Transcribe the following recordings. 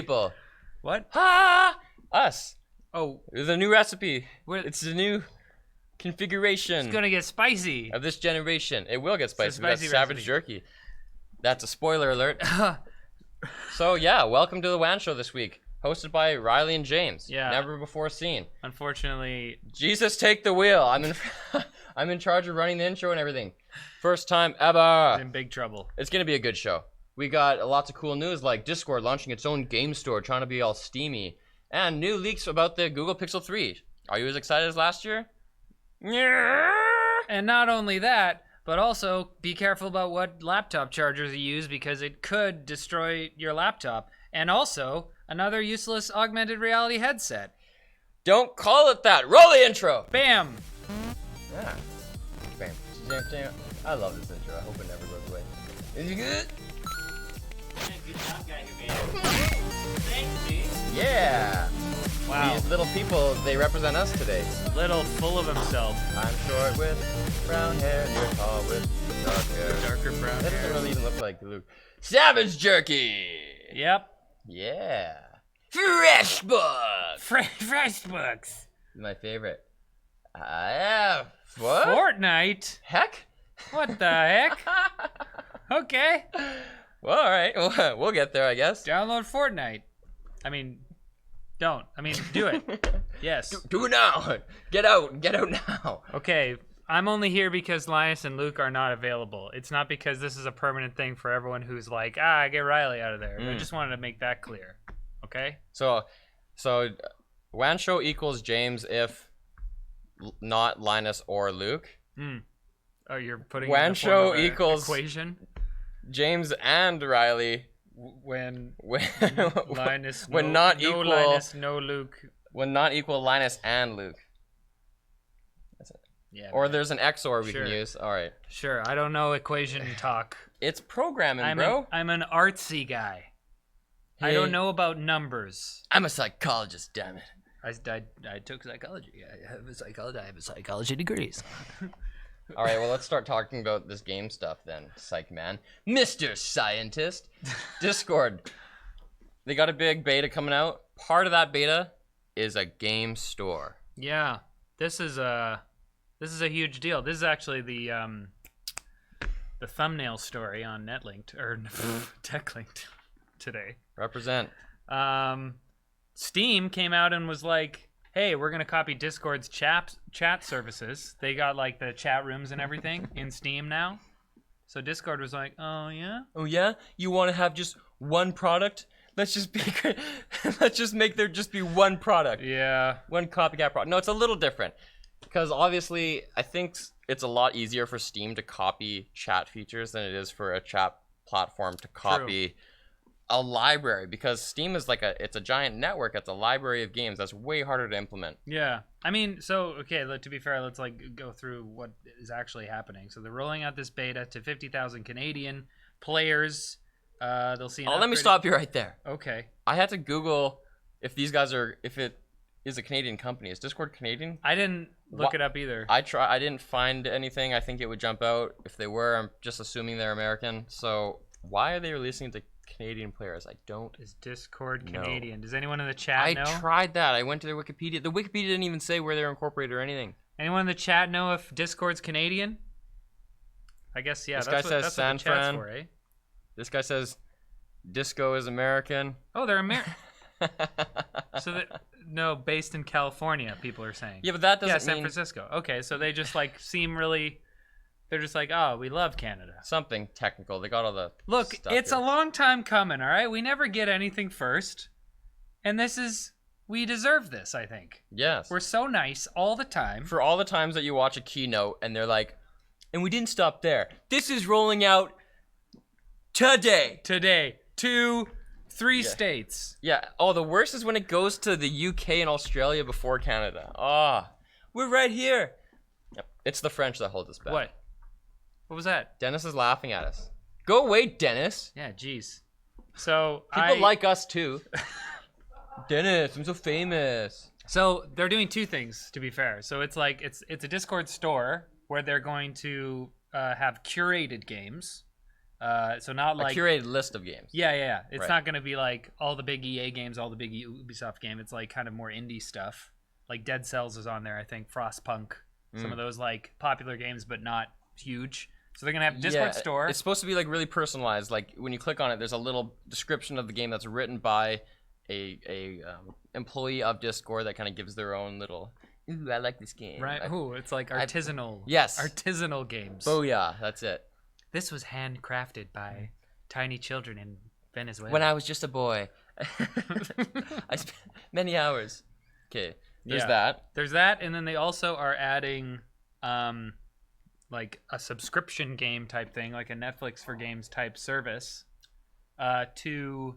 people. What? Us. Oh, There's a new recipe. What? It's a new configuration it's gonna get spicy. of this generation. It will get spicy. It's a We got spicy savage recipe. jerky. That's a spoiler alert. So yeah, welcome to the WAN show this week, hosted by Riley and James. Yeah. Never before seen. Unfortunately, Jesus, take the wheel. I'm in charge of running the intro and everything. First time ever. in big trouble. It's gonna be a good show. We got lots of cool news like Discord launching its own game store, trying to be all steamy, and new leaks about the Google Pixel 3. Are you as excited as last year? Yeah. And not only that, but also be careful about what laptop chargers you use because it could destroy your laptop. And also, another useless augmented reality headset. Don't call it that. Roll the intro. Bam! Yeah. Bam. Jam, jam. I love this intro. I hope it never goes away. Is it good? Good job, guy who made it. Thanks, dude. Yeah. Wow. These little people, they represent us today. Little full of himself. I'm short with brown hair, and you're tall with dark hair. Darker brown That hair. doesn't really even look like Luke. Savage jerky. Yep. Yeah. Freshbooks. Freshbooks. My favorite. Yeah. What? Fortnite? Heck? What the heck? Okay. Well, all right. We'll get there, I guess. Download Fortnite. I mean, don't. I mean, do it. Yes. Do it now. Get out. Get out now. Okay. I'm only here because Linus and Luke are not available. It's not because this is a permanent thing for everyone who's like, get Riley out of there. I just wanted to make that clear. Okay? So, WAN show equals James if not Linus or Luke. Oh, you're putting WAN in the form show of a equals- equation James and Riley when when Linus when not no equal Linus, no Luke. when not equal Linus and Luke. Yeah. Or there's an XOR we Sure. can use. All right. Sure. I don't know equation talk. It's programming, bro. I'm an artsy guy. I Hey. don't know about numbers. I'm a psychologist, damn it. I took psychology. I have a psychology degree. All right, well, let's start talking about this game stuff then, psych man. Mr. Scientist. Discord. They got a big beta coming out. Part of that beta is a game store. Yeah, this is a huge deal. This is actually the thumbnail story on NetLinked or TechLinked today. Represent. Steam came out and was like, "Hey, we're gonna copy Discord's chat services. They got like the chat rooms and everything in Steam now." So Discord was like, "Oh yeah." Oh yeah? You want to have just one product? Let's just make there just be one product. Yeah. One copycat product. No, it's a little different. Because obviously, I think it's a lot easier for Steam to copy chat features than it is for a chat platform to copy a library. Because Steam is it's a giant network. It's a library of games. That's way harder to implement. Yeah. I mean, so, okay, to be fair, let's go through what is actually happening. So they're rolling out this beta to 50,000 Canadian players. They'll see Let me stop you right there. Okay. I had to Google if it is a Canadian company. Is Discord Canadian? I didn't look it up either. I didn't find anything. I think it would jump out. If they were, I'm just assuming they're American. So why are they releasing to Canadian players? I don't. Is Discord No. Canadian? Does anyone in the chat know? I tried that. I went to their Wikipedia. The Wikipedia didn't even say where they're incorporated or anything. Anyone in the chat know if Discord's Canadian? I guess, yeah. This that's guy what, says that's what the chat's San Fran. for, eh? This guy says Disco is American. Oh, they're American. No, based in California, people are saying. Yeah, but that doesn't San mean Francisco. Okay, so they just seem really. They're just like, oh, we love Canada. something technical. They got all the Look, stuff it's here. a long time coming, all right? We never get anything first. And we deserve this, I think. Yes. We're so nice all the time. For all the times that you watch a keynote and they're like, and we didn't stop there. This is rolling out today. Today, 3 states. Yeah. Oh, the worst is when it goes to the UK and Australia before Canada. We're right here. Yep. It's the French that hold us back. What? What was that? Dennis is laughing at us. Go away, Dennis. Yeah, jeez. So People like us too. Dennis, I'm so famous. So they're doing 2 things, to be fair. So it's it's a Discord store where they're going to have curated games, So not A like curated list of games. yeah. It's Right. not going to be like all the big EA games, all the big Ubisoft game. It's like kind of more indie stuff. Like Dead Cells is on there, I think. Frostpunk, some of those like popular games, but not huge. So they're gonna have Discord store. It's supposed to be like really personalized. Like when you click on it, there's a little description of the game that's written by a employee of Discord that kind of gives their own little. Ooh, I like this game. Right. Ooh, it's like artisanal. Yes. Artisanal games. Oh yeah, that's it. This was handcrafted by tiny children in Venezuela. When I was just a boy, I spent many hours. Okay, there's that. There's that, and then they also are adding, like a subscription game type thing, like a Netflix for games type service, to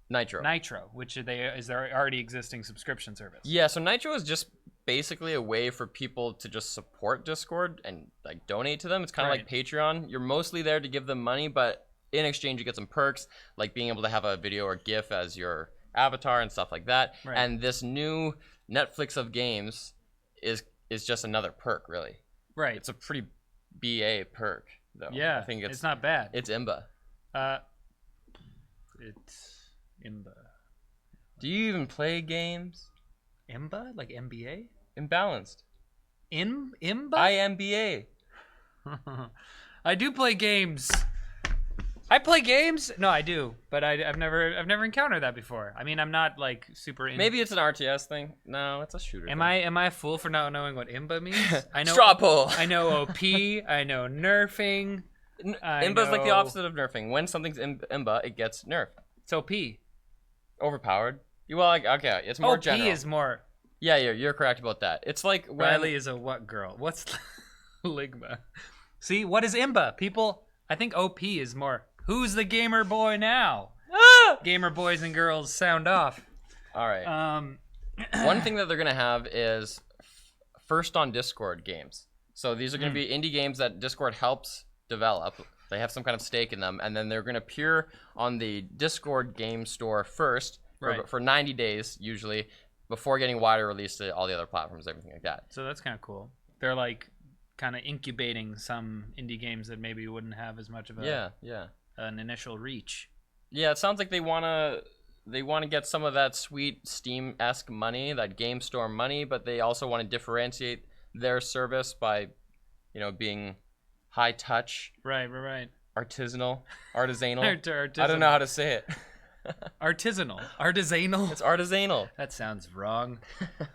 Nitro. which is their already existing subscription service. Yeah, so Nitro is just basically a way for people to just support Discord and like donate to them. It's kind of like Patreon. You're mostly there to give them money, but in exchange you get some perks like being able to have a video or GIF as your avatar and stuff like that. Right. And this new Netflix of games is just another perk, really. Right. It's a pretty BA perk, though. Yeah, I think it's not bad. It's Imba. It's Imba. Do you even play games? Imba? Like MBA? Imbalanced. Imba? IMBA. I do play games. I play games? No, I do, but I've never encountered that before. I mean, I'm not like super. Maybe it's an RTS thing. No, it's a shooter. Am I a fool for not knowing what Imba means? I know Straw poll. I know OP. I know nerfing. Imba's like the opposite of nerfing. When something's Imba, it gets nerfed. It's OP. Overpowered. Well, like, okay, it's more OP general. is more. Yeah, you're correct about that. It's like when Riley is a what girl? What's Ligma? See, what is Imba? People, I think OP is more. Who's the gamer boy now? Gamer boys and girls, sound off. All right. One thing that they're gonna have is first on Discord games. So these are gonna be indie games that Discord helps develop. They have some kind of stake in them, and then they're gonna appear on the Discord game store first for 90 days usually, before getting wider release to all the other platforms, everything like that. So that's kind of cool. They're like kind of incubating some indie games that maybe wouldn't have as much of a an initial reach. Yeah, it sounds like they wanna get some of that sweet Steam-esque money, that game store money, but they also want to differentiate their service by, being high touch, Right. artisanal. Artisanal. I don't know how to say it. Artisanal. It's artisanal. That sounds wrong.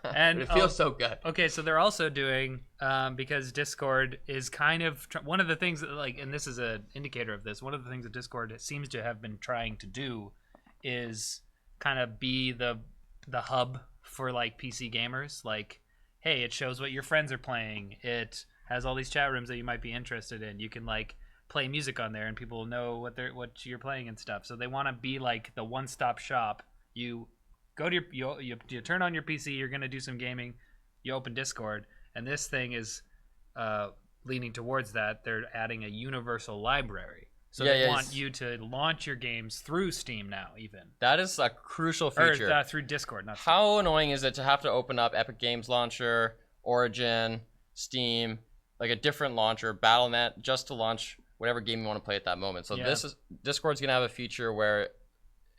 And But it feels so good. Okay, so they're also doing because Discord is kind of one of the things that, like, and this is an indicator of this. One of the things that Discord seems to have been trying to do is kind of be the hub for like PC gamers. Like, hey, it shows what your friends are playing. It has all these chat rooms that you might be interested in. You can like play music on there and people know what you're playing and stuff. So they want to be like the one-stop shop. You go to you turn on your PC, you're going to do some gaming, you open Discord, and this thing is leaning towards that. They're adding a universal library. So they want you to launch your games through Steam now, even. That is a crucial feature. Or through Discord, not Steam. How annoying is it to have to open up Epic Games Launcher, Origin, Steam, like a different launcher, Battle.net, just to launch whatever game you want to play at that moment. So Discord's gonna have a feature where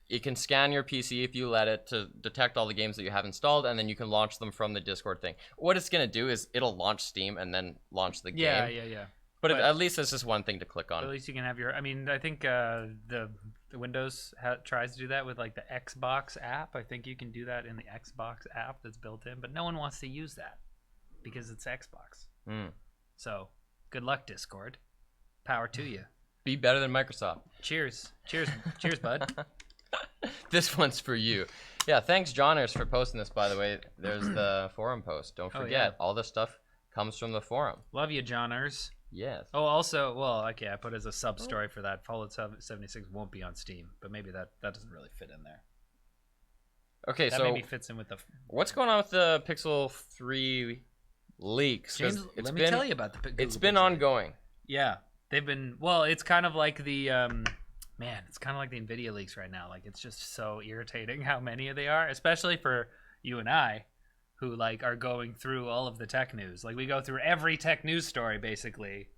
it can scan your PC if you let it to detect all the games that you have installed, and then you can launch them from the Discord thing. What it's gonna do is it'll launch Steam and then launch the game. Yeah. But at least it's just one thing to click on. At least you can have your. I mean, I think the Windows tries to do that with like the Xbox app. I think you can do that in the Xbox app that's built in, but no one wants to use that because it's Xbox. So good luck, Discord. Power to you. Be better than Microsoft. Cheers, bud. This one's for you. Yeah, thanks, Johners, for posting this, by the way. There's the forum post. Don't forget, all this stuff comes from the forum. Love you, Johners. Yes. Oh, also, well, okay, I put as a sub story for that. Fallout 76 won't be on Steam, but maybe that doesn't really fit in there. Okay, that so maybe fits in with the. What's going on with the Pixel 3 leaks? James, let me tell you about the. It's been ongoing. Yeah, they've been. Well, it's kind of like the. It's kind of like the Nvidia leaks right now. Like, it's just so irritating how many they are, especially for you and I, who like are going through all of the tech news. Like, we go through every tech news story basically,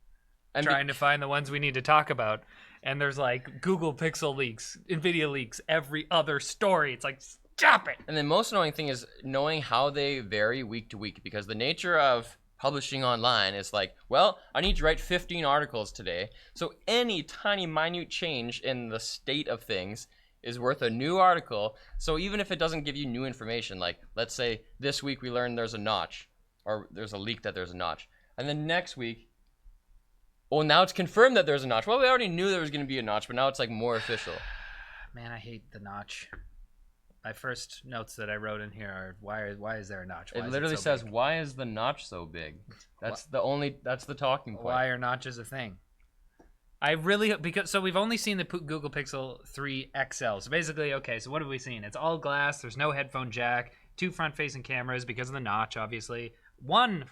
and trying to find the ones we need to talk about. and there's like Google Pixel leaks, Nvidia leaks, every other story. It's like, stop it. And the most annoying thing is knowing how they vary week to week, because the nature of publishing online is like, well, I need to write 15 articles today. So any tiny minute change in the state of things is worth a new article. So even if it doesn't give you new information, like let's say this week we learned there's a notch, or there's a leak that there's a notch. And then next week, well, now it's confirmed that there's a notch. Well, we already knew there was going to be a notch, but now it's like more official. Man, I hate the notch. My first notes that I wrote in here are, why is there a notch? Why It is literally so says, big? why is the notch so big? That's the talking point. Why are notches a thing? I really, so we've only seen the Google Pixel 3 XL. So basically, okay, so what have we seen? It's all glass. There's no headphone jack. 2 front-facing cameras because of the notch, obviously. 1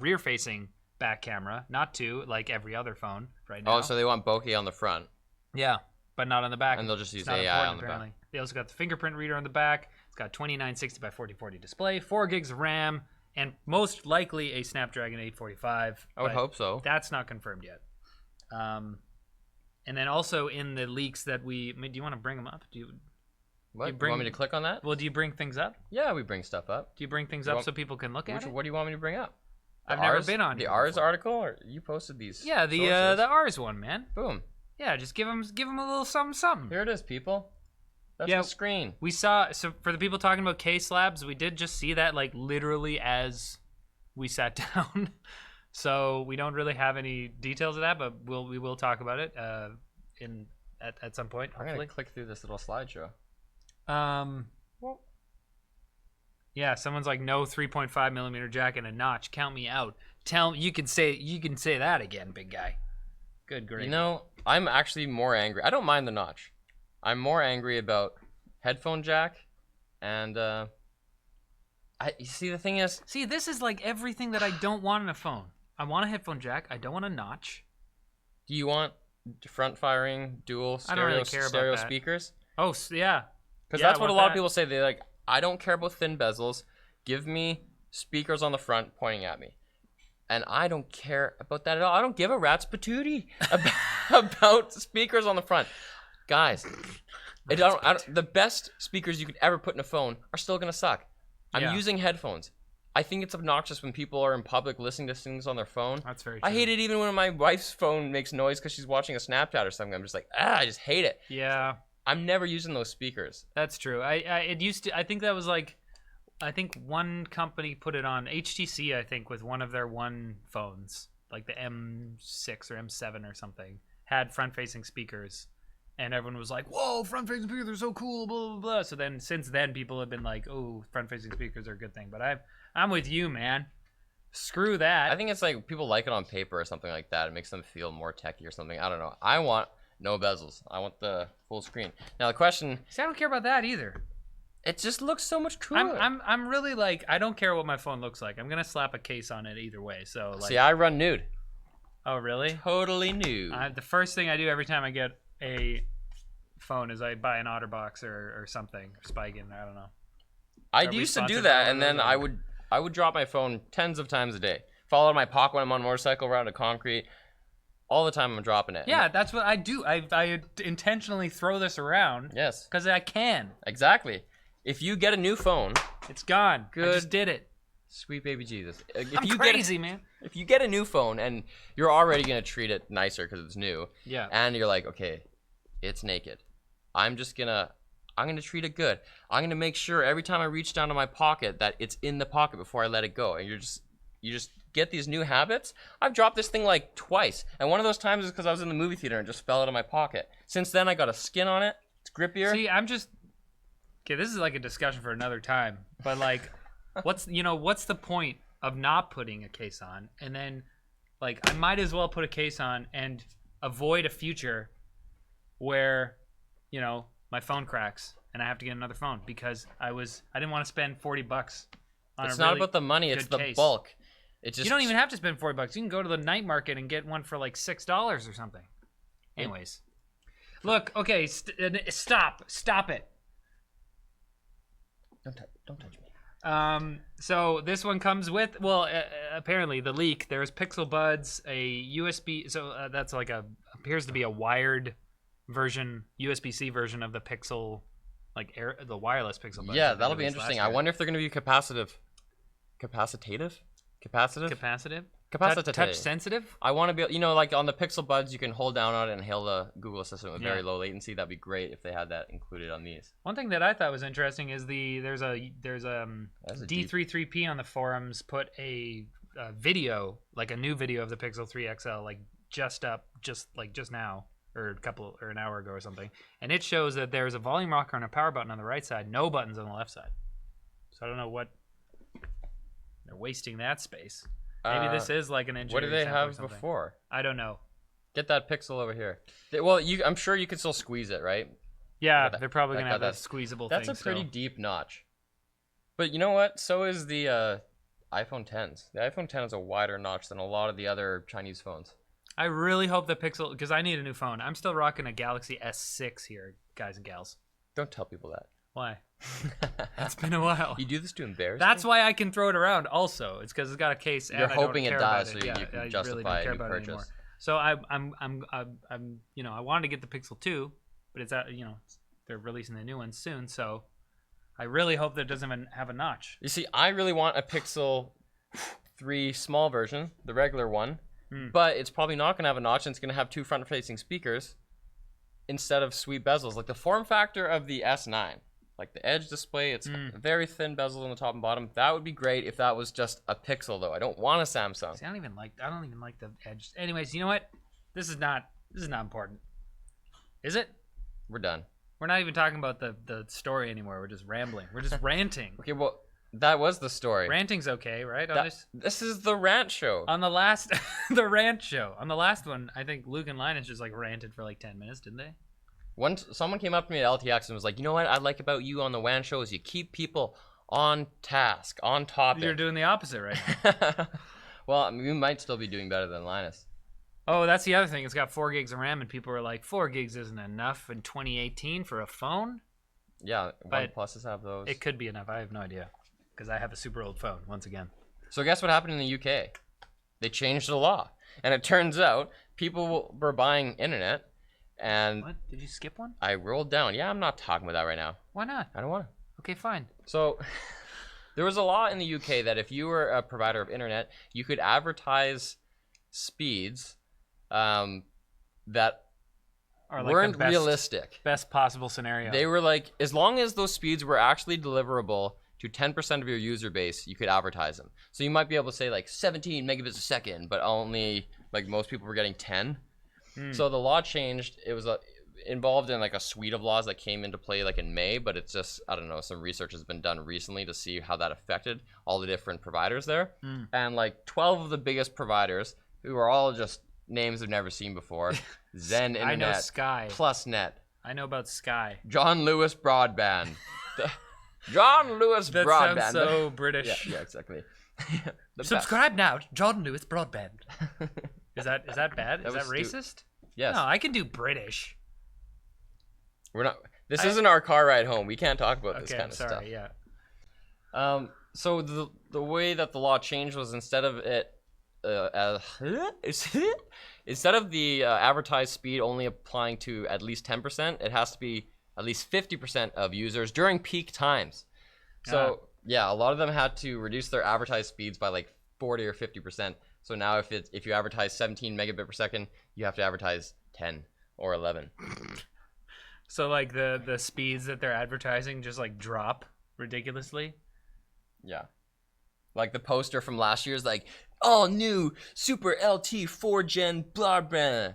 rear-facing back camera, not 2 like every other phone right now. Oh, so they want bokeh on the front. Yeah, but not on the back. And they'll just use It's not AI important, on the apparently. They also got the fingerprint reader on the back. It's got 2960 by 4040 display, 4 gigs of RAM, and most likely a Snapdragon 845. I would but hope so. That's not confirmed yet. And then also in the leaks that do you want to bring them up? What? you bring- want me to click on that? Well, do you bring things up? Yeah, we bring stuff up. Do you bring things You up want- so people can look at it? What do you want me to bring up? I've The never Rs? been on the here R's before. article, or you posted these? Yeah, the sources? R's one, man. Boom. Yeah, just give them a little something. Here it is, people. That's Yeah. the screen. We saw, so for the people talking about case labs, we did just see that like literally as we sat down. So we don't really have any details of that, but we will talk about it at some point, I'm gonna hopefully. click through this little slideshow. Yeah, someone's like, no 3.5 millimeter jack and a notch. Count me out. You can say that again, big guy. Good grief. You know, I'm actually more angry. I don't mind the notch. I'm more angry about headphone jack, and you see, the thing is, See, this is like everything that I don't want in a phone. I want a headphone jack. I don't want a notch. do you want front firing dual I don't really care about stereo that. speakers? Oh, yeah. Because Yeah, that's I what a want lot of that. people say. They're like, I don't care about thin bezels. Give me speakers on the front pointing at me. And I don't care about that at all. I don't give a rat's patootie about speakers on the front. Guys, the best speakers you could ever put in a phone are still going to suck. I'm Yeah. using headphones. I think it's obnoxious when people are in public listening to things on their phone. That's very true. I hate it even when my wife's phone makes noise because she's watching a Snapchat or something. I'm just like, I just hate it. Yeah, I'm never using those speakers. that's true. I think that was like, I think one company put it on HTC, I think, with one of their one phones, like the M6 or M7 or something, had front-facing speakers. And everyone was like, whoa, front-facing speakers are so cool, blah, blah, blah. So then, since then, people have been like, oh, front-facing speakers are a good thing. But I'm with you, man. Screw that. I think it's like people like it on paper or something like that. It makes them feel more techy or something. I don't know. I want no bezels. I want the full screen. Now the question, See, I don't care about that either. it just looks so much cooler. I'm really like, I don't care what my phone looks like. I'm gonna slap a case on it either way. So like, See, I run nude. oh really? Totally nude. The first thing I do every time I get a phone is I buy an OtterBox or something, or Spigen. I don't know. I Are we used to do sponsored that, by and then one of those? I would drop my phone tens of times a day. Fall out of my pocket when I'm on a motorcycle around a concrete. All the time I'm dropping it. Yeah, that's what I do. I intentionally throw this around Yes, because I can. exactly. If you get a new phone, It's gone. I Good. just did it. sweet baby Jesus. I'm crazy, man. If you get a new phone and you're already gonna treat it nicer because it's new, Yeah. and you're like, okay, it's naked. I'm gonna treat it good. I'm gonna make sure every time I reach down to my pocket that it's in the pocket before I let it go. And you just get these new habits. I've dropped this thing like twice, and one of those times is because I was in the movie theater and it just fell out of my pocket. Since then, I got a skin on it. It's grippier. See, okay, this is like a discussion for another time. But like, what's the point of not putting a case on? And then, like, I might as well put a case on and avoid a future where, my phone cracks and I have to get another phone because I didn't want to spend $40 on It's a not really about the money. It's good the case. bulk. It just You don't even have to spend $40. You can go to the night market and get one for like $6 or something. Anyways, look. Okay, stop it. Don't touch me. So this one comes with, well, apparently the leak. There's Pixel Buds, a USB. So that's like appears to be a wired USB-C version of the Pixel, like the wireless Pixel buds. Yeah, that'll be interesting. I wonder if they're going to be capacitative. Touch sensitive. I want to be, like on the Pixel Buds, you can hold down on it and hail the Google Assistant with very low latency. That'd be great if they had that included on these. One thing that I thought was interesting is there's a D33P on the forums put a video, like a new video of the Pixel 3 XL, like just now, or an hour ago or something, and it shows that there's a volume rocker and a power button on the right side, no buttons on the left side. So I don't know what they're wasting that space. Maybe this is like an engineering. What did they have before? I don't know. Get that Pixel over here. I'm sure you can still squeeze it, right? Yeah, they're probably gonna have that squeezable thing. That's a pretty deep notch. But you know what? So is the iPhone 10s. The iPhone 10 is a wider notch than a lot of the other Chinese phones. I really hope the Pixel, because I need a new phone. I'm still rocking a Galaxy S6 here, guys and gals. Don't tell people that. Why? It's been a while. You do this to embarrass That's me? why I can throw it around. Also, it's because it's got a case. You're and hoping I don't it care dies, about so it. you can I justify really a don't new care about it anymore. purchase. So I wanted to get the Pixel 2, but it's they're releasing the new one soon. So I really hope that it doesn't even have a notch. You see, I really want a Pixel 3 small version, the regular one, but it's probably not going to have a notch, and it's going to have two front-facing speakers instead of sweet bezels. Like the form factor of the S9, like the Edge display, it's a very thin bezel on the top and bottom. That would be great if that was just a Pixel, though. I don't want a Samsung. See, I don't even like the Edge. Anyways, you know what? This is not important. Is it? We're done. We're not even talking about the story anymore. We're just rambling. We're just ranting. Okay, well, that was the story. Ranting's okay, right? This is the rant show. On the last, the rant show. On the last one, I think Luke and Linus just like ranted for like 10 minutes, didn't they? Someone came up to me at LTX and was like, you know what I like about you on the WAN show is you keep people on task, on topic. You're doing the opposite right now. Well, we might still be doing better than Linus. Oh, that's the other thing. It's got 4 gigs of RAM, and people were like, 4 gigs isn't enough in 2018 for a phone? Yeah, But OnePluses have those. It could be enough. I have no idea. Because I have a super old phone, once again. So guess what happened in the UK? They changed the law. And it turns out people were buying internet, and... What? Did you skip one? I rolled down. Yeah, I'm not talking about that right now. Why not? I don't want to. Okay, fine. So... there was a law in the UK that if you were a provider of internet, you could advertise speeds that Like weren't realistic. Best possible scenario. They were like, as long as those speeds were actually deliverable to 10% of your user base, you could advertise them. So you might be able to say like 17 megabits a second, but only like most people were getting 10. So the law changed. It was involved in like a suite of laws that came into play like in May, but it's just, I don't know, some research has been done recently to see how that affected all the different providers there. And like 12 of the biggest providers, who are all just names I've never seen before, Zen Internet, I know Sky. PlusNet, I know about Sky. John Lewis Broadband. John Lewis That Broadband. sounds so British. Yeah, exactly. Subscribe now to John Lewis Broadband. Is that bad? Is that was racist? Yes. No, I can do British. We're not. This isn't our car ride home. We can't talk about this kind of stuff. Yeah. So the way that the law changed was instead of it, instead of the advertised speed only applying to at least 10%, it has to be at least 50% of users during peak times. So yeah, a lot of them had to reduce their advertised speeds by like 40 or 50%. So now if you advertise 17 megabit per second, you have to advertise 10 or 11. So like the speeds that they're advertising just like drop ridiculously. Yeah. Like the poster from last year is like, all new Super LT 4 Gen broadband.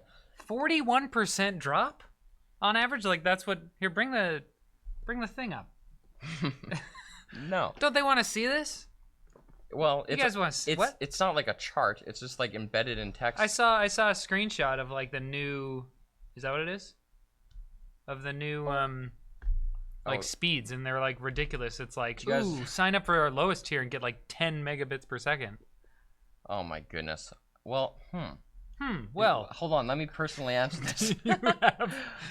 41% drop on average. Like that's what. Here, bring the thing up. No. Don't they want to see this? Well, You guys want to see what? It's not like a chart. It's just like embedded in text. I saw a screenshot of like the new. Is that what it is? Of the new speeds, and they're like ridiculous. It's like, ooh, sign up for our lowest tier and get like 10 megabits per second. Oh my goodness. Well, Well, hold on. Let me personally answer this. you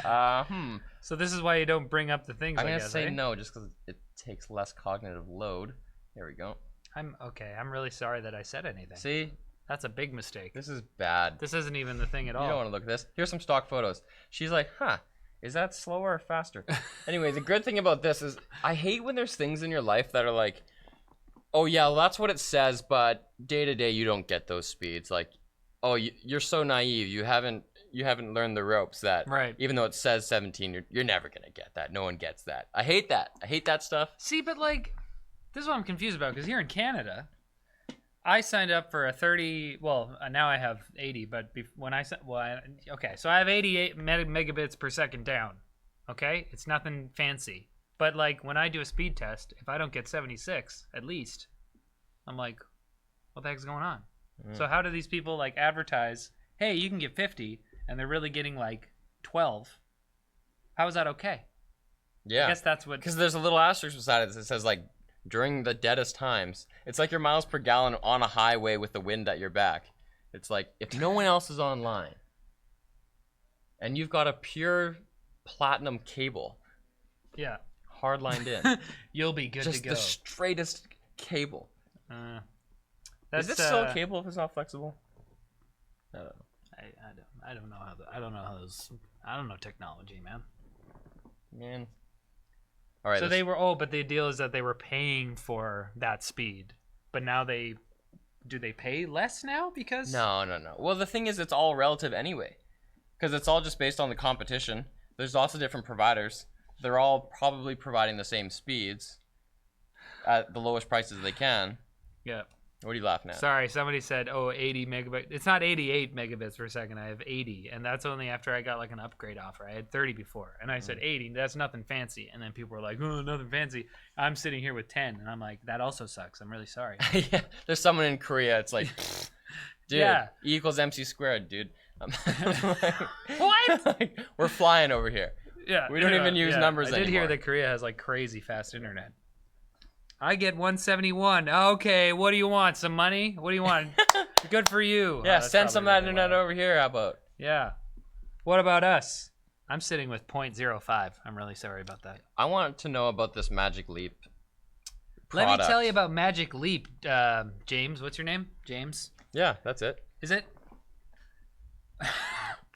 have. Hmm. So this is why you don't bring up the things. I'm I gonna guess, say eh? no, just because it takes less cognitive load. Here we go. I'm okay. I'm really sorry that I said anything. See, That's a big mistake. This is bad. This isn't even the thing at all. You don't want to look at this. Here's some stock photos. She's like, huh, is that slower or faster? Anyway, the good thing about this is I hate when there's things in your life that are like, oh yeah, well, that's what it says, but day to day you don't get those speeds. Like, oh, you're so naive. You haven't learned the ropes that Right. even though it says 17, you're never gonna get that. No one gets that. I hate that. I hate that stuff. See, but like, this is what I'm confused about, because here in Canada, I signed up for a 30. Well, now I have 80, but when I said, okay, so I have 88 megabits per second down. Okay, it's nothing fancy, but like when I do a speed test, if I don't get 76 at least, I'm like, what the heck's going on? So how do these people like advertise, hey, you can get 50, and they're really getting like 12? How is that okay? Yeah, I guess that's what. Because there's a little asterisk beside it that says like during the deadest times. It's like your miles per gallon on a highway with the wind at your back. It's like if no one else is online, and you've got a pure platinum cable, Yeah, hard lined in, you'll be good just to go. the straightest cable. That's Is this still a cable if it's not flexible? I don't know. I don't know how those. I don't know technology, man. Man. All right. So they were. But the deal is that they were paying for that speed, but now do they pay less now because? No. Well, the thing is, it's all relative anyway, because it's all just based on the competition. There's lots of different providers. They're all probably providing the same speeds at the lowest prices they can. Yeah. What are you laughing at? Sorry, somebody said, 80 megabits. It's not 88 megabits per second. I have 80, and that's only after I got like an upgrade offer. I had 30 before, and I said 80. That's nothing fancy. And then people were like, oh, nothing fancy. I'm sitting here with 10, and I'm like, that also sucks. I'm really sorry. Yeah, there's someone in Korea. It's like, dude, Yeah. E equals MC squared, dude. What? Like, we're flying over here. Yeah, We don't even use numbers I did hear anymore. that Korea has like crazy fast internet. I get 171. Okay, what do you want? Some money? What do you want? Good for you. Yeah, That's send some of that probably internet why. over here. How about? Yeah. What about us? I'm sitting with 0.05. I'm really sorry about that. I want to know about this Magic Leap Let product. me tell you about Magic Leap. James, what's your name? James? Yeah, that's it. Is it?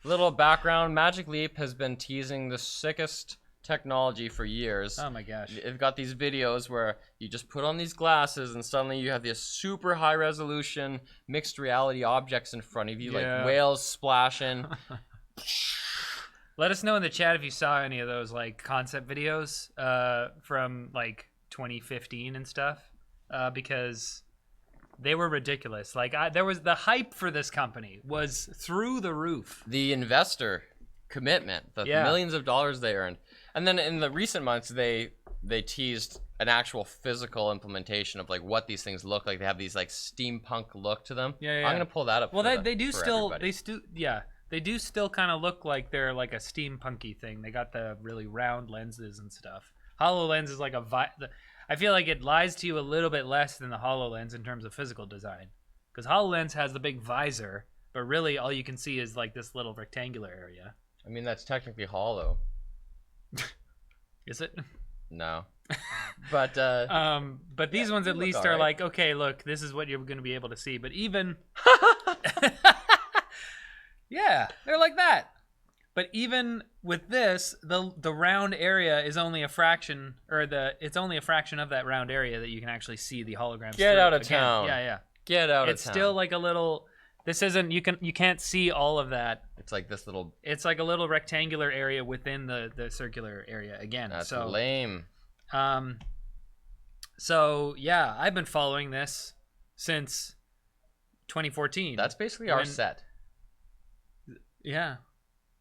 Little background, Magic Leap has been teasing the sickest technology for years. Oh my gosh. They've got these videos where you just put on these glasses and suddenly you have this super high resolution mixed reality objects in front of you, Yeah. like whales splashing. Let us know in the chat if you saw any of those like concept videos from like 2015 and stuff, because they were ridiculous. Like there was the hype for this company was through the roof. The investor commitment, the Yeah. millions of dollars they earned. And then in the recent months, they teased an actual physical implementation of like what these things look like. They have these like steampunk look to them. Yeah. I'm gonna pull that up. Well, for they do for still everybody. they do still kind of look like they're like a steampunky thing. They got the really round lenses and stuff. HoloLens is like I feel like it lies to you a little bit less than the HoloLens in terms of physical design, because HoloLens has the big visor, but really all you can see is like this little rectangular area. I mean, that's technically hollow. Is it? No. But but these ones at they look least are alright. like, okay, look, this is what you're going to be able to see. But even, yeah, they're like that. But even with this, the round area is only a fraction, it's only a fraction of that round area that you can actually see the holograms. Get through. out of Again, town. Yeah. get out It's of town. still like a little. This isn't. You can't see all of that. It's like this little. It's like a little rectangular area within the circular area again. That's so lame. So yeah, I've been following this since 2014. That's basically our When- set. Yeah.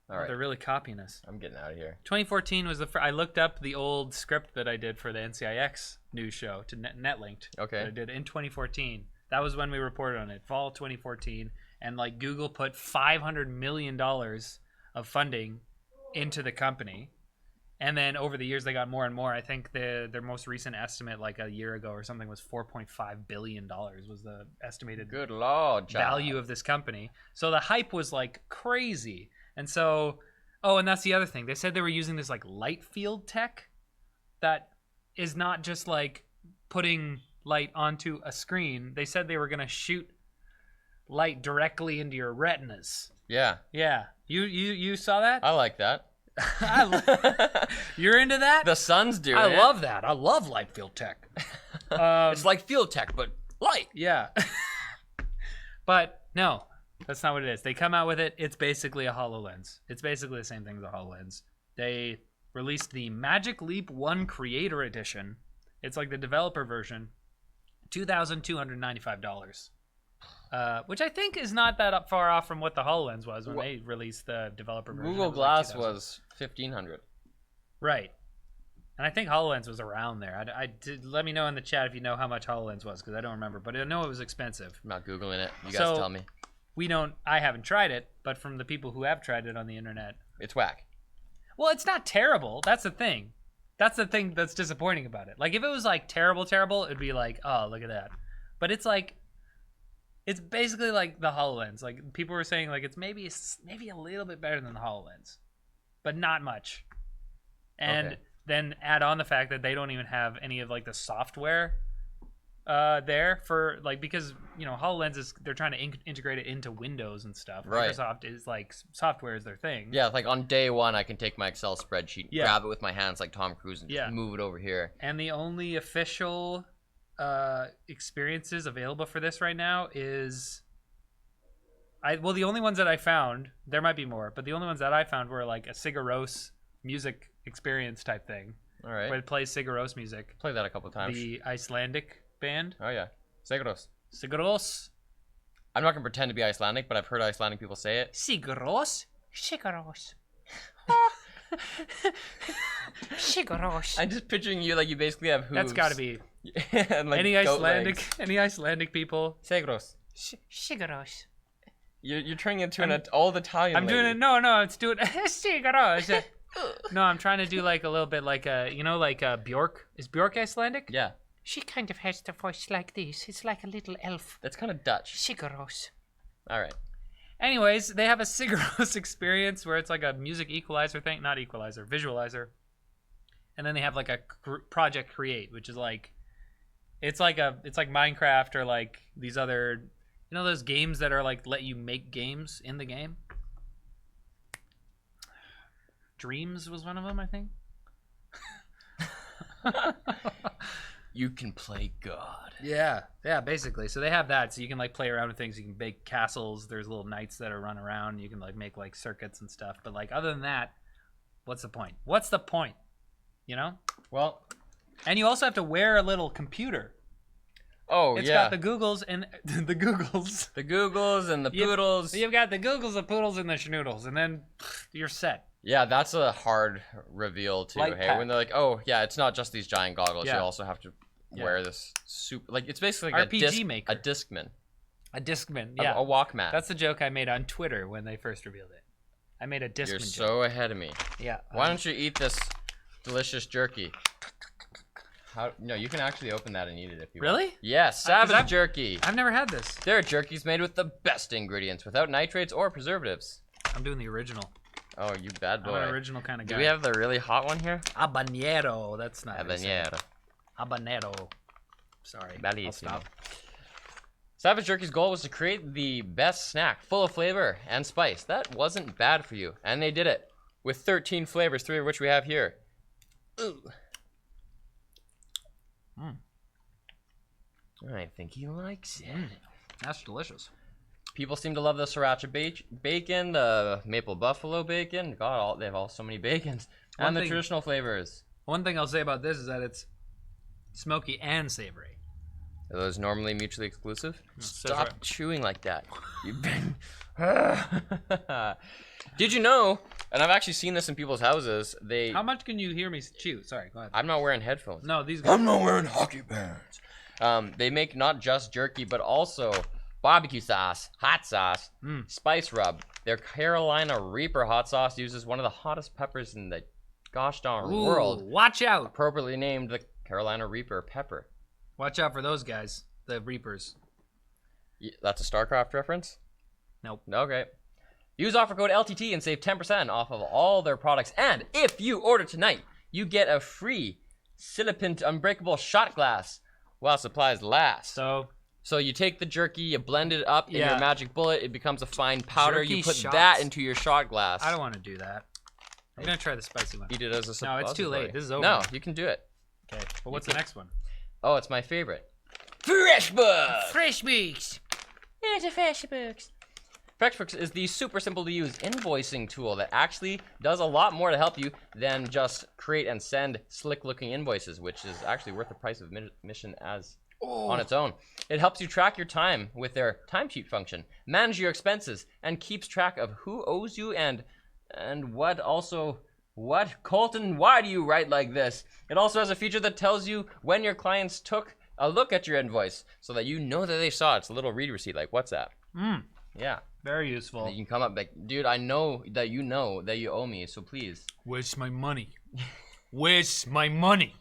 All right. They're really copying us. I'm getting out of here. 2014 was I looked up the old script that I did for the NCIX news show to Netlinked. Okay. That I did in 2014. That was when we reported on it, fall 2014, and like Google put $500 million of funding into the company. And then over the years, they got more and more. I think their most recent estimate, like a year ago or something, was $4.5 billion was the estimated Good lord, John. value of this company. So the hype was like crazy. And so, and that's the other thing. They said they were using this like light field tech that is not just like putting light onto a screen. They said they were going to shoot light directly into your retinas. Yeah. Yeah. You saw that? I like that. You're into that? The sun's doing it. I love that. I love light field tech. It's like field tech, but light. Yeah. But no, that's not what it is. They come out with it. It's basically a HoloLens. It's basically the same thing as a HoloLens. They released the Magic Leap 1 Creator Edition. It's like the developer version. $2,295. Which I think is not that far off from what the HoloLens was when they released the developer version. Google It Glass like was $1,500. Right. And I think HoloLens was around there. Let me know in the chat if you know how much HoloLens was, because I don't remember. But I know it was expensive. I'm not Googling it. You guys tell me. I haven't tried it, but from the people who have tried it on the internet. It's whack. Well, it's not terrible. That's the thing. That's the thing that's disappointing about it. Like, if it was, like, terrible, it'd be like, oh, look at that. But it's, like, it's basically like the HoloLens. Like, people were saying, like, it's maybe a little bit better than the HoloLens. But not much. And then add on the fact that they don't even have any of, like, the software there for, like, because, you know, HoloLens they're trying to integrate it into Windows and stuff. Right. Microsoft is, like, software is their thing. Yeah, like on day one, I can take my Excel spreadsheet, grab it with my hands like Tom Cruise, and just move it over here. And the only official experiences available for this right now is... the only ones that I found, there might be more, but the only ones that I found were, like, a Sigur Rós music experience type thing. All right. Where it plays Sigur Rós music. Play that a couple times. The Icelandic band. Oh, yeah. Seguros. Sigur Rós. I'm not going to pretend to be Icelandic, but I've heard Icelandic people say it. Sigur Rós. Sigur Rós. Sigur Rós. I'm just picturing you like you basically have hooves. That's got to be. And, like, any goat legs. Icelandic people. Seguros. Sigur Rós. You're turning into an old Italian I'm lady. doing it. No, it's doing Sigur Rós. No, I'm trying to do like a little bit like Bjork. Is Bjork Icelandic? Yeah. She kind of has the voice like this. It's like a little elf. That's kind of Dutch. Sigur Rós. All right. Anyways, they have a Sigur Rós experience where it's like a music equalizer thing. Not equalizer, visualizer. And then they have like a Project Create, which is like... It's like Minecraft or like these other... You know those games that are like let you make games in the game? Dreams was one of them, I think. You can play God. Yeah, basically. So they have that, so you can like play around with things. You can make castles. There's little knights that are run around. You can like make like circuits and stuff. But like other than that, what's the point? What's the point? You know? Well, and you also have to wear a little computer. Oh, It's yeah. got the Googles and the Googles. The Googles and the Poodles. You've got the Googles, the Poodles, and the Schnoodles, and then you're set. Yeah, that's a hard reveal too. Light Hey, pack. when they're like, "Oh, yeah, it's not just these giant goggles. Yeah. You also have to wear this super like it's basically like RPG maker. a Discman, A Discman, yeah. a Walkman." That's the joke I made on Twitter when they first revealed it. I made a Discman You're joke. so ahead of me. Yeah. Why don't you eat this delicious jerky? No, you can actually open that and eat it if you want. Really? Yes, 'cause Savage Jerky. I've never had this. There are jerkies made with the best ingredients without nitrates or preservatives. I'm doing the original. Oh, you bad boy. I'm an original kind of guy. Do we have the really hot one here? Habanero. That's not how you say it. Habanero. Habanero. Sorry. Bellissimo. I'll stop. Savage Jerky's goal was to create the best snack, full of flavor and spice. That wasn't bad for you, and they did it with 13 flavors, 3 of which we have here. Ooh. I think he likes it. That's delicious. People seem to love the sriracha bacon, the maple buffalo bacon. God, they have all so many bacons, and the traditional flavors. One thing I'll say about this is that it's smoky and savory. Are those normally mutually exclusive? Stop right. chewing like that. You've been. Did you know? And I've actually seen this in people's houses. How much can you hear me chew? Sorry, go ahead. I'm not wearing headphones. No, these guys. I'm not wearing hockey pants. They make not just jerky, but also barbecue sauce, hot sauce, spice rub. Their Carolina Reaper hot sauce uses one of the hottest peppers in the gosh darn world. Watch out. Appropriately named the Carolina Reaper pepper. Watch out for those guys, the Reapers. That's a StarCraft reference? Nope. Okay. Use offer code LTT and save 10% off of all their products. And if you order tonight, you get a free Silipint Unbreakable shot glass while supplies last. So So you take the jerky, you blend it up in Yeah. your magic bullet, it becomes a fine powder. Jerky You put shots. that into your shot glass. I don't want to do that. I'm gonna try the spicy one. Eat it as a No, it's too late. suppository. This is over. No, you can do it. Okay, but what's the next one? Oh, it's my favorite. Freshbooks! Freshbooks. It's a Freshbooks. Freshbooks is the super simple to use invoicing tool that actually does a lot more to help you than just create and send slick looking invoices, which is actually worth the price of admission as on its own. It helps you track your time with their timesheet function, manage your expenses, and keeps track of who owes you and what also. What? Colton, why do you write like this? It also has a feature that tells you when your clients took a look at your invoice so that you know that they saw it. It's a little read receipt like WhatsApp. Yeah. Very useful. You can come up like, dude, I know that you owe me, so please. Where's my money? Where's my money?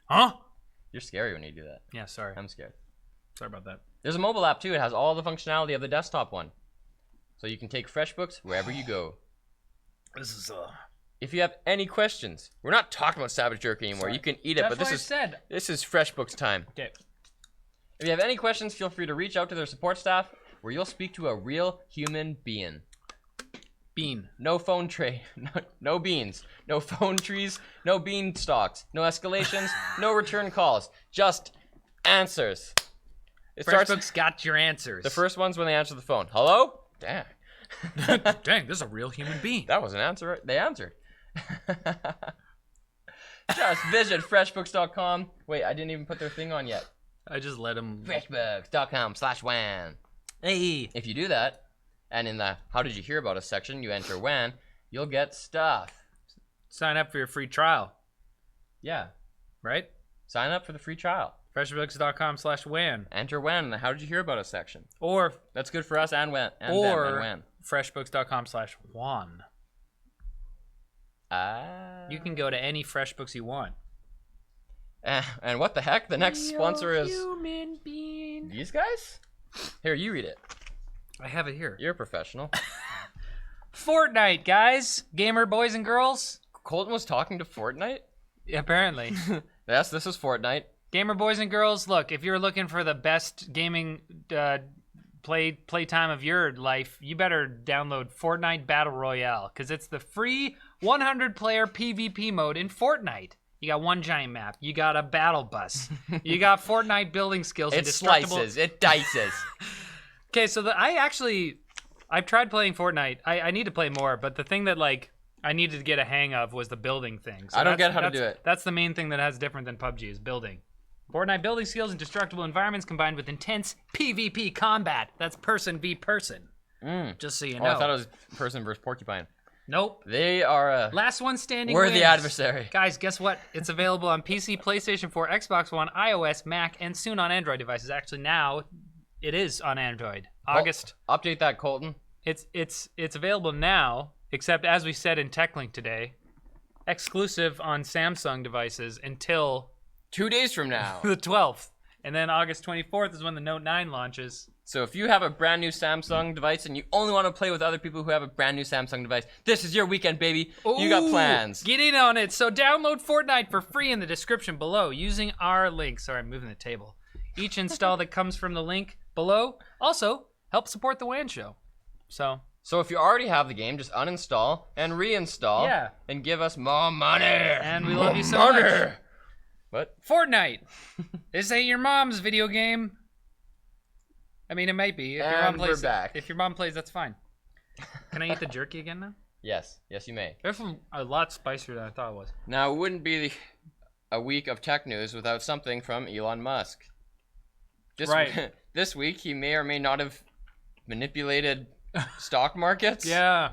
Huh? You're scary when you do that. Yeah, sorry. I'm scared. Sorry about that. There's a mobile app too. It has all the functionality of the desktop one. So you can take FreshBooks wherever you go. This is If you have any questions, we're not talking about Savage Jerky anymore. Sorry. You can eat it, That's but this what I is said. this is FreshBooks time. Okay. If you have any questions, feel free to reach out to their support staff, where you'll speak to a real human being. Bean. No phone tray, no beans, no phone trees, no bean stalks, no escalations, no return calls, just answers. It starts. FreshBooks got your answers. The first one's when they answer the phone. Hello? Damn. Dang, this is a real human being. That was an answer. They answered. Just visit freshbooks.com. Wait, I didn't even put their thing on yet. I just let him. Freshbooks.com/WAN. Hey. If you do that, and in the How Did You Hear About Us section, you enter WAN, you'll get stuff. Sign up for your free trial, Yeah. right? Sign up for the free trial. Freshbooks.com/WAN. Enter WAN in the How Did You Hear About Us section. Or That's good for us and WAN. And or them and WAN. freshbooks.com/WAN. You can go to any FreshBooks you want. And what the heck? The next sponsor is human being. these guys? Here, you read it. I have it here. You're a professional. Fortnite, guys. Gamer boys and girls. Colton was talking to Fortnite? Apparently. Yes, this is Fortnite. Gamer boys and girls, look, if you're looking for the best gaming playtime of your life, you better download Fortnite Battle Royale, because it's the free 100-player PvP mode in Fortnite. You got one giant map. You got a battle bus. You got Fortnite building skills. It and destructible... slices. It dices. Okay, so I've tried playing Fortnite. I need to play more, but the thing that I needed to get a hang of was the building thing. So I don't get how to do it. That's the main thing that has different than PUBG is building. Fortnite building skills and destructible environments combined with intense PvP combat. That's person v person. Just so you know. Oh, I thought it was person versus porcupine. Nope. They are Last one standing we're wins. the adversary. Guys, guess what? It's available on PC, PlayStation 4, Xbox One, iOS, Mac, and soon on Android devices. Actually, now it is on Android. August. Update that, Colton. It's available now, except as we said in TechLink today, exclusive on Samsung devices until 2 days from now. the 12th. And then August 24th is when the Note 9 launches. So if you have a brand new Samsung device and you only want to play with other people who have a brand new Samsung device, this is your weekend, baby. You got Ooh, plans. Get in on it. So download Fortnite for free in the description below using our link. Sorry, I'm moving the table. Each install that comes from the link below also helps support the WAN show. So if you already have the game, just uninstall and reinstall. Yeah. And give us more money. And we love you so Money. much. What? Fortnite. This ain't your mom's video game. I mean, it might be. If your mom And plays, we're back. If your mom plays, that's fine. Can I eat the jerky again now? Yes, you may. It's a lot spicier than I thought it was. Now, it wouldn't be a week of tech news without something from Elon Musk. Right. This week, he may or may not have manipulated stock markets. Yeah.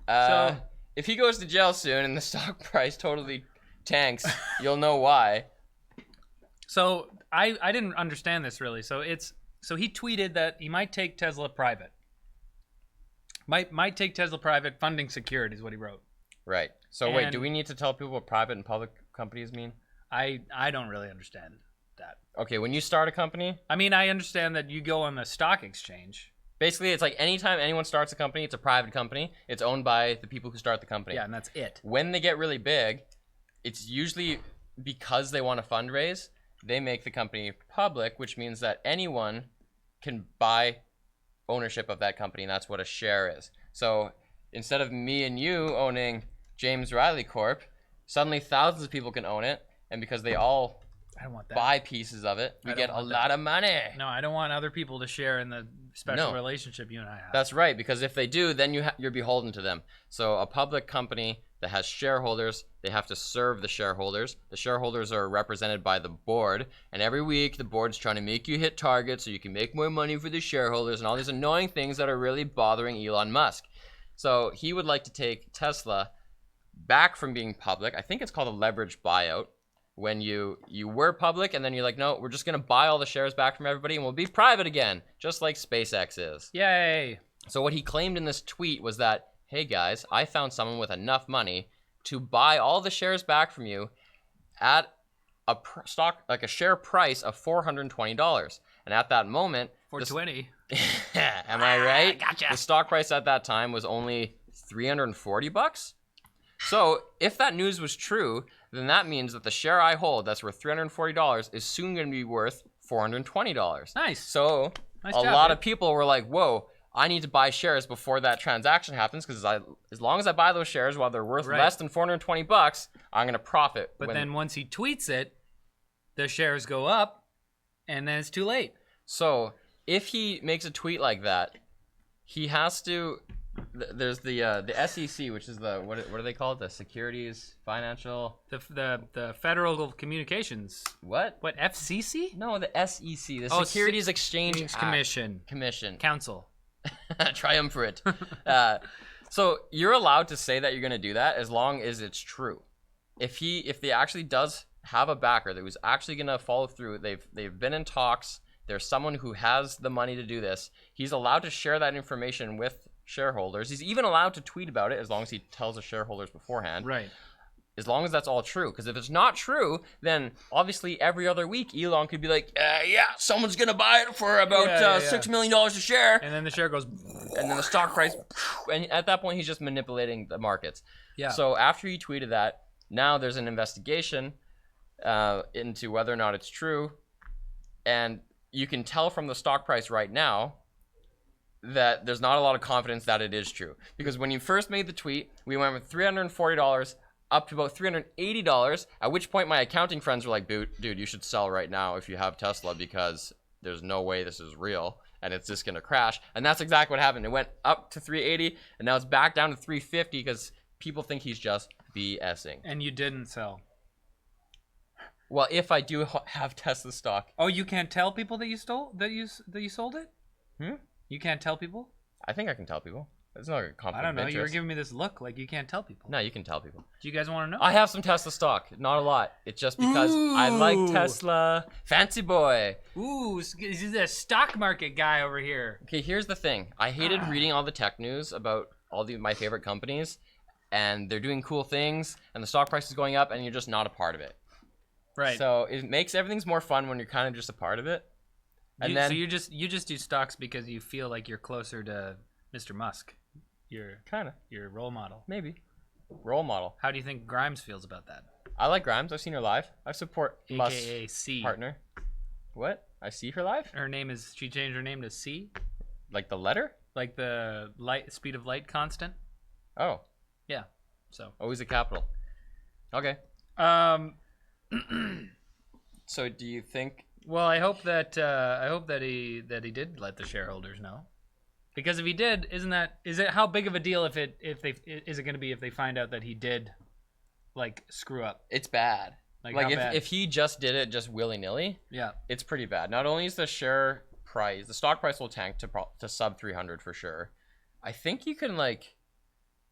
So if he goes to jail soon and the stock price totally tanks, you'll know why. So I didn't understand this really. So he tweeted that he might take Tesla private. Might take Tesla private, funding secured is what he wrote. Right. So wait, And- do we need to tell people what private and public companies mean? I don't really understand that. Okay, when you start a company, I mean, I understand that you go on the stock exchange. basically it's like anytime anyone starts a company, it's a private company. It's owned by the people who start the company. Yeah, and that's it. When they get really big, it's usually because they want to fundraise, they make the company public, which means that anyone can buy ownership of that company, and that's what a share is. So instead of me and you owning James Riley Corp, suddenly thousands of people can own it, and because they all I don't want that. buy pieces of it, we get a lot of money. No, I don't want other people to share in the special relationship you and I have. That's right, because if they do, then you're beholden to them. So a public company that has shareholders, they have to serve the shareholders. The shareholders are represented by the board, and every week the board's trying to make you hit targets so you can make more money for the shareholders and all these annoying things that are really bothering Elon Musk. So he would like to take Tesla back from being public. I think it's called a leverage buyout. When you were public and then you're like, no, we're just going to buy all the shares back from everybody and we'll be private again, just like SpaceX is. Yay. So what he claimed in this tweet was that, hey guys, I found someone with enough money to buy all the shares back from you at a share price of $420. And at that moment, $420. am I right? Gotcha. The stock price at that time was only $340. So if that news was true, then that means that the share I hold that's worth $340 is soon going to be worth $420. Nice. So Nice a job, lot dude. of people were like, whoa, I need to buy shares before that transaction happens because as long as I buy those shares while they're worth less than $420, I'm going to profit. But then once he tweets it, the shares go up, and then it's too late. So if he makes a tweet like that, he has to... There's the SEC, which is the what do they call it? The Securities Financial The Federal Communications. What FCC? No, the SEC, the Securities Exchange Commission. Council. Triumvirate. So you're allowed to say that you're going to do that as long as it's true. If they actually does have a backer that was actually going to follow through, they've been in talks. There's someone who has the money to do this. He's allowed to share that information with shareholders. He's even allowed to tweet about it as long as he tells the shareholders beforehand. Right. As long as that's all true. Because if it's not true, then obviously every other week Elon could be like, yeah, someone's going to buy it for about $6 million a share. And then the share goes... And then the stock price... And at that point, he's just manipulating the markets. Yeah. So after he tweeted that, now there's an investigation into whether or not it's true. And you can tell from the stock price right now that there's not a lot of confidence that it is true. Because when you first made the tweet, we went from $340 up to about $380, at which point my accounting friends were like, dude, you should sell right now if you have Tesla because there's no way this is real and it's just going to crash. And that's exactly what happened. It went up to 380 and now it's back down to 350 because people think he's just BSing. And you didn't sell. Well, if I do have Tesla stock. Oh, you can't tell people that you sold it? You can't tell people? I think I can tell people. It's not a conflict I don't know. of You were interest. giving me this look like you can't tell people. No, you can tell people. Do you guys want to know? I have some Tesla stock. Not a lot. It's just because I like Tesla. Fancy boy. Ooh, he's a stock market guy over here. Okay, here's the thing. I hated reading all the tech news about all my favorite companies, and they're doing cool things, and the stock price is going up, and you're just not a part of it. Right. So it makes everything's more fun when you're kind of just a part of it. And then so you just do stocks because you feel like you're closer to Mr. Musk, your role model. Maybe role model. How do you think Grimes feels about that? I like Grimes. I've seen her live. I support Musk's AKA C. partner. What? I see her live? She changed her name to C, Like the letter? like the speed of light constant. Oh, Yeah. So. always a capital. Okay. So do you think? Well, I hope that he did let the shareholders know, because if he did, is it how big of a deal is it going to be if they find out that he did, like, screw up? It's bad. Like Like how bad? if he just did it just willy-nilly, Yeah. it's pretty bad. Not only is the share price, the stock price will tank to sub 300 for sure. I think you can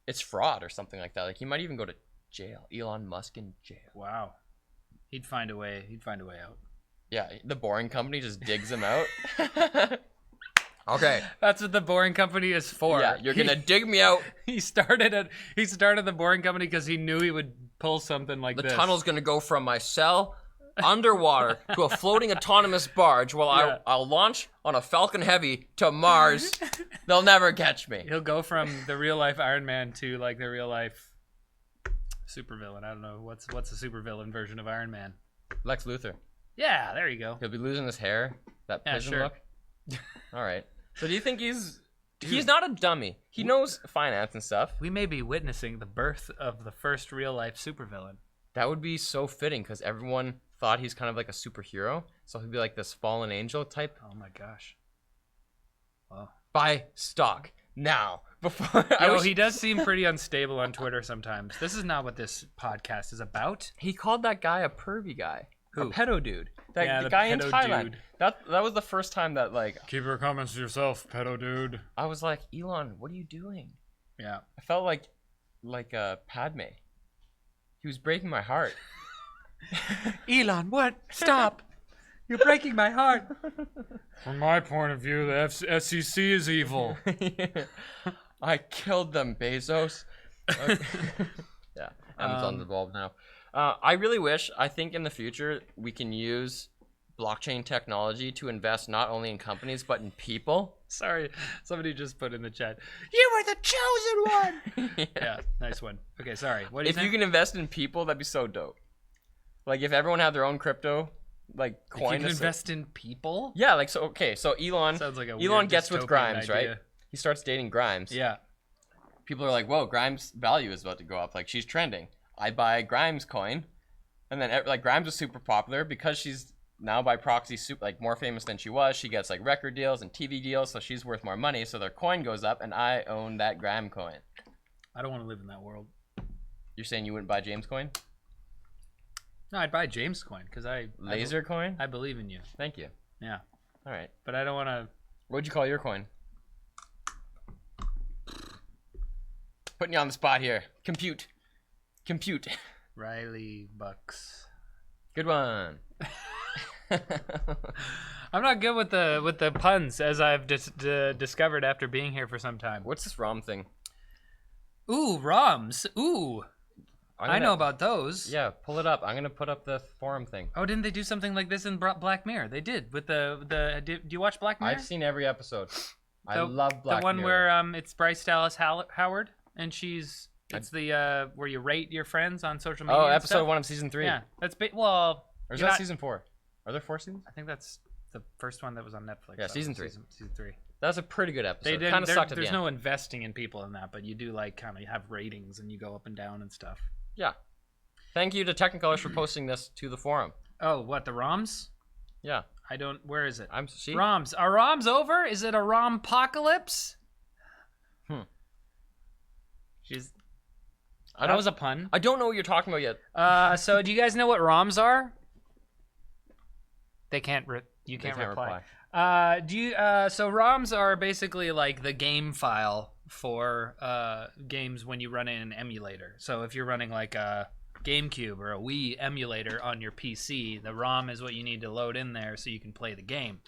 it's fraud or something like that. Like he might even go to jail. Elon Musk in jail. Wow. He'd find a way out. Yeah, the Boring Company just digs him out. Okay. That's what the Boring Company is for. Yeah, you're gonna dig me out. He started the Boring Company because he knew he would pull something like The this. tunnel's gonna go from my cell underwater to a floating autonomous barge while I'll launch on a Falcon Heavy to Mars. They'll never catch me. He'll go from the real life Iron Man to like the real life supervillain. I don't know what's a supervillain version of Iron Man. Lex Luthor. Yeah, there you go. He'll be losing his hair. That Yeah, pigeon sure. look. All right. So do you think he's not a dummy? He knows finance and stuff. We may be witnessing the birth of the first real-life supervillain. That would be so fitting because everyone thought he's kind of like a superhero. So he'd be like this fallen angel type. Oh my gosh. Wow. Buy stock now. Before He does seem pretty unstable on Twitter sometimes. This is not what this podcast is about. He called that guy a pervy guy. Who? A pedo dude. Yeah, The the guy in pedo Thailand. dude. That was the first time that like Keep your comments to yourself, pedo dude. I was like, Elon, what are you doing? Yeah. I felt like Padme. He was breaking my heart. Elon, what? Stop. You're breaking my heart. From my point of view, the SEC is evil. I killed them, Bezos. Yeah, Amazon's involved now. I really wish, I think in the future, we can use blockchain technology to invest not only in companies, but in people. Sorry, somebody just put in the chat, you were the chosen one. Yeah, nice one. Okay, sorry. What do you If think? you can invest in people, that'd be so dope. Like if everyone had their own crypto, like If coin. you can invest in people? Yeah, like so. Okay, so Elon. Sounds like a Elon weird gets with dystopian Grimes, idea. right? He starts dating Grimes. Yeah. People are like, "Whoa, Grimes' value is about to go up. Like she's trending. I buy Grimes coin," and then like Grimes is super popular because she's now by proxy like more famous than she was. She gets like record deals and TV deals, so she's worth more money. So their coin goes up, and I own that Grime coin. I don't want to live in that world. You're saying you wouldn't buy James coin? No, I'd buy James coin because Laser coin? I believe in you. Thank you. Yeah. All right. But I don't want to. What'd you call your coin? Putting you on the spot here. Compute. Riley Bucks. Good one. I'm not good with the puns, as I've discovered after being here for some time. What's this ROM thing? Ooh, ROMs. Ooh. I know about those. Yeah, pull it up. I'm gonna put up the forum thing. Oh, didn't they do something like this in Black Mirror? They did with the. Do you watch Black Mirror? I've seen every episode. I love Black The one Mirror. where it's Bryce Dallas Howard, and it's the where you rate your friends on social media. Oh, and episode stuff. 1 of season 3. Yeah, that's well. Or is you're that not- season 4? Are there 4 seasons? I think that's the first one that was on Netflix. Yeah, season 3. Season 3. That's a pretty good episode. They did. Kind of sucked at the There's end. no investing in people in that, but you do like kind of have ratings and you go up and down and stuff. Yeah. Thank you to Technicolors for posting this to the forum. Oh, what, the ROMs? Yeah. I don't. Where is it? See? ROMs. Are ROMs over? Is it a ROM-pocalypse? That was a pun. I don't know what you're talking about yet. So do you guys know what ROMs are? They can't. You can't reply. So ROMs are basically like the game file for games when you run in an emulator. So if you're running like a GameCube or a Wii emulator on your PC, the ROM is what you need to load in there so you can play the game.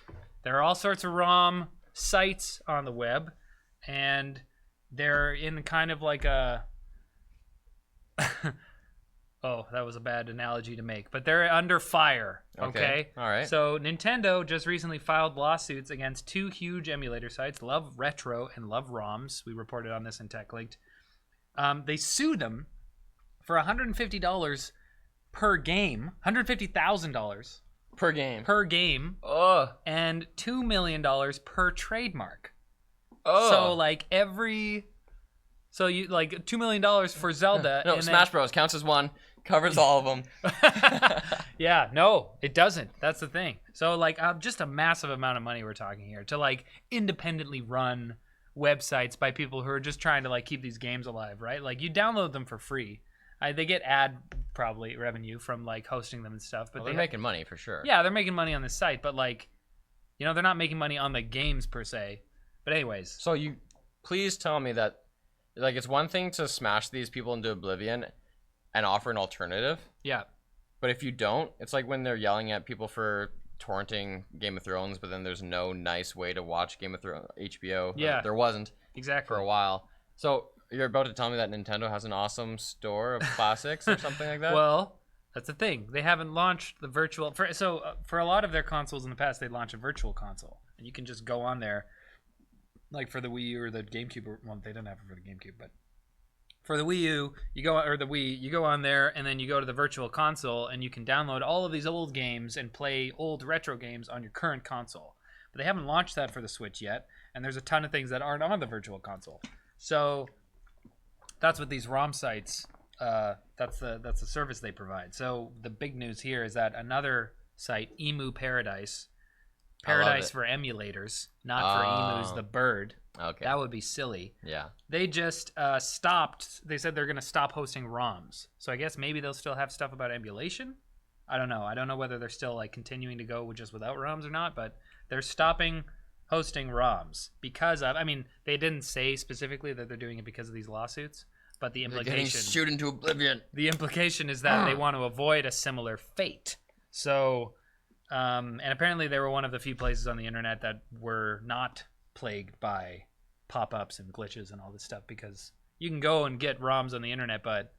There are all sorts of ROM sites on the web, and they're in kind of like a oh, that was a bad analogy to make, but they're under fire. Okay. All right. So Nintendo just recently filed lawsuits against 2 huge emulator sites, Love Retro and Love ROMs. We reported on this in TechLinked. They sued them for $150 per game, $150,000 per game. Oh. and $2 million per trademark. Oh. So like you like $2 million for Zelda. No, and Smash Bros. Counts as one. Covers all of them. Yeah, no, it doesn't. That's the thing. So like just a massive amount of money we're talking here to like independently run websites by people who are just trying to like keep these games alive, right? Like you download them for free. They get ad probably revenue from like hosting them and stuff, but They're making money for sure. Yeah, they're making money on the site, but like, you know, they're not making money on the games per se. But anyways, So you please tell me that like it's one thing to smash these people into oblivion and offer an alternative, yeah, but if you don't, it's like when they're yelling at people for torrenting Game of Thrones, but then there's no nice way to watch Game of Thrones HBO. Yeah. There wasn't exactly. for a while. So you're about to tell me that Nintendo has an awesome store of classics or something like that? Well, that's the thing. They haven't launched the virtual. For a lot of their consoles in the past, they launch a virtual console, and you can just go on there, like for the Wii U or the GameCube. Well, they don't have it for the GameCube, but for the Wii U, you go or the Wii, you go on there, and then you go to the virtual console, and you can download all of these old games and play old retro games on your current console. But But they haven't launched that for the Switch yet, and there's a ton of things that aren't on the Virtual Console. So that's what these ROM sites. That's the service they provide. So the big news here is that another site, Emuparadise, Paradise for emulators, not for emus, the bird. Okay. That would be silly. Yeah. They just stopped. They said they're going to stop hosting ROMs. So I guess maybe they'll still have stuff about emulation. I don't know. I don't know whether they're still like continuing to go just without ROMs or not, but they're stopping hosting ROMs because of, I mean, they didn't say specifically that they're doing it because of these lawsuits, but the They're getting implication shoot into oblivion. the implication is that they want to avoid a similar fate. So and apparently they were one of the few places on the internet that were not plagued by pop-ups and glitches and all this stuff, because you can go and get ROMs on the internet, but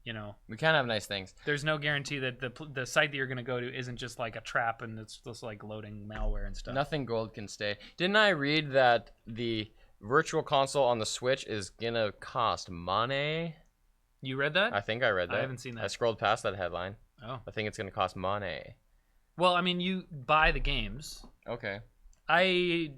you know, We can't have nice things. there's no guarantee that the site that you're going to go to isn't just like a trap and it's just like loading malware and stuff. Nothing gold can stay. Didn't I read that the Virtual Console on the Switch is gonna cost money? You read that? I think I read that. I haven't seen that. I scrolled past that headline. Oh. I think it's gonna cost money. Well, I mean, you buy the games. Okay. I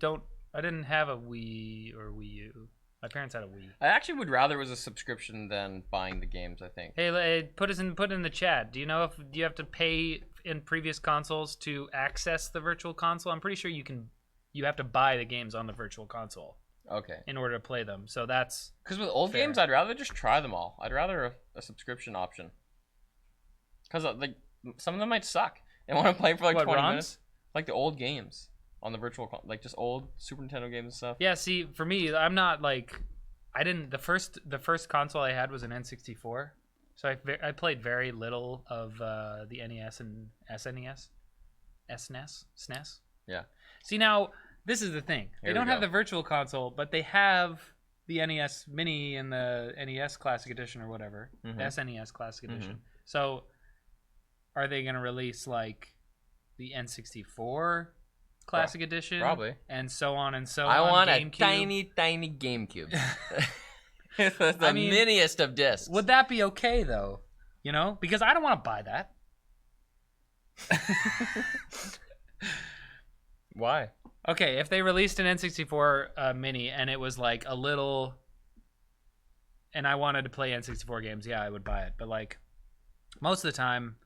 didn't have a Wii or Wii U. My parents had a Wii. I actually would rather it was a subscription than buying the games, I think. Hey, put it in the chat. Do you have to pay in previous consoles to access the Virtual Console? I'm pretty sure you have to buy the games on the Virtual Console Okay. in order to play them. So that's Because with old Fair. games, I'd rather just try them all. I'd rather a subscription option. Because like some of them might suck. And want to play for like What, 20 ROMs? minutes. Like the old games on the like just old Super Nintendo games and stuff. yeah. See, for me, I'm not like the first console I had was an N64, so I played very little of the NES and SNES, SNES. Yeah. See, now this is the thing. Here They we don't have go. the Virtual Console, but they have the NES Mini and the NES Classic Edition or whatever, the SNES Classic Edition. So, are they going to release like the N64 Classic Edition? Probably. And so on and so on. I want GameCube? a tiny GameCube. It's the I mean, miniest of discs. Would that be okay though? You know, because I don't want to buy that. Why? Okay, if they released an N64 Mini and it was like a little, and I wanted to play N64 games, yeah, I would buy it. But like most of the time,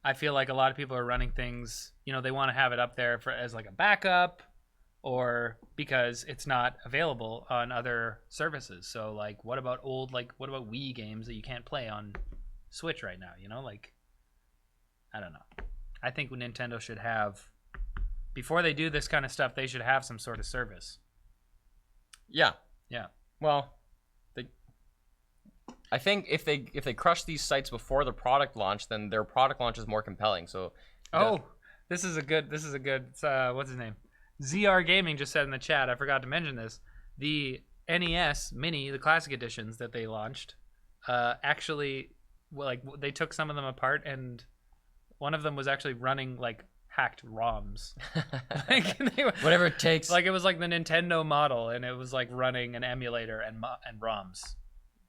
I feel like a lot of people are running things. You know, they want to have it up there as like a backup, or because it's not available on other services. So like, what about Wii games that you can't play on Switch right now? You know, like, I don't know. I think Nintendo should have, before they do this kind of stuff, they should have some sort of service. Yeah. Yeah. Well, I think if they crush these sites before the product launch, then their product launch is more compelling. So. Oh, this is a good. What's his name? ZR Gaming just said in the chat. I forgot to mention this. The NES Mini, the classic editions that they launched, actually, like they took some of them apart, and one of them was actually running like hacked ROMs. Like, Whatever it takes. Like it was like the Nintendo model, and it was like running an emulator and ROMs,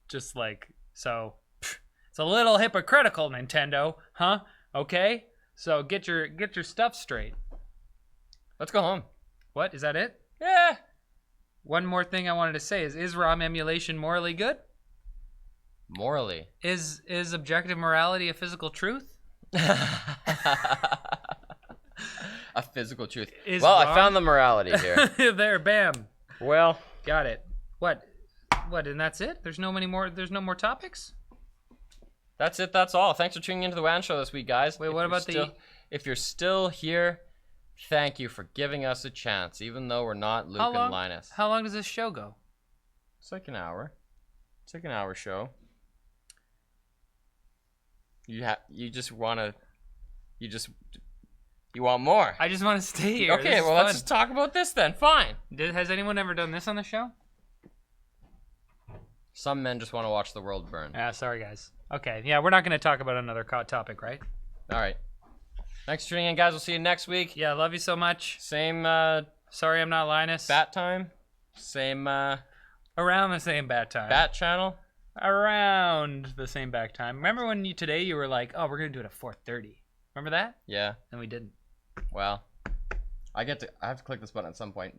just like so. It's a little hypocritical, Nintendo, huh? Okay, so get your stuff straight. Let's go home. What, is that it? Yeah. One more thing I wanted to say is ROM emulation morally good? Morally. Is objective morality a physical truth? A physical truth. Is Well, wrong? I found the morality here. There, bam. Well, Got it. What, and that's it? There's no more topics? that's it. That's all. Thanks for tuning into the WAN show this week, guys. Wait, what about If you're still here, thank you for giving us a chance, even though we're not Luke and Linus. How long does this show go? It's like an hour. It's like an hour show. You want more. I just want to stay here. Okay, This is well, let's fun. just talk about this then. Fine. Has anyone ever done this on the show? Some men just want to watch the world burn. Sorry, guys. Okay, yeah, we're not going to talk about another topic, right? All right. Thanks for tuning in, guys. We'll see you next week. Yeah, love you so much. Same Sorry I'm not Linus. bat time. Same Around the same bat time. bat channel. Around the same back time. Remember when today you were like, oh, we're going to do it at 4:30. Remember that? Yeah. And we didn't. Well, I have to click this button at some point.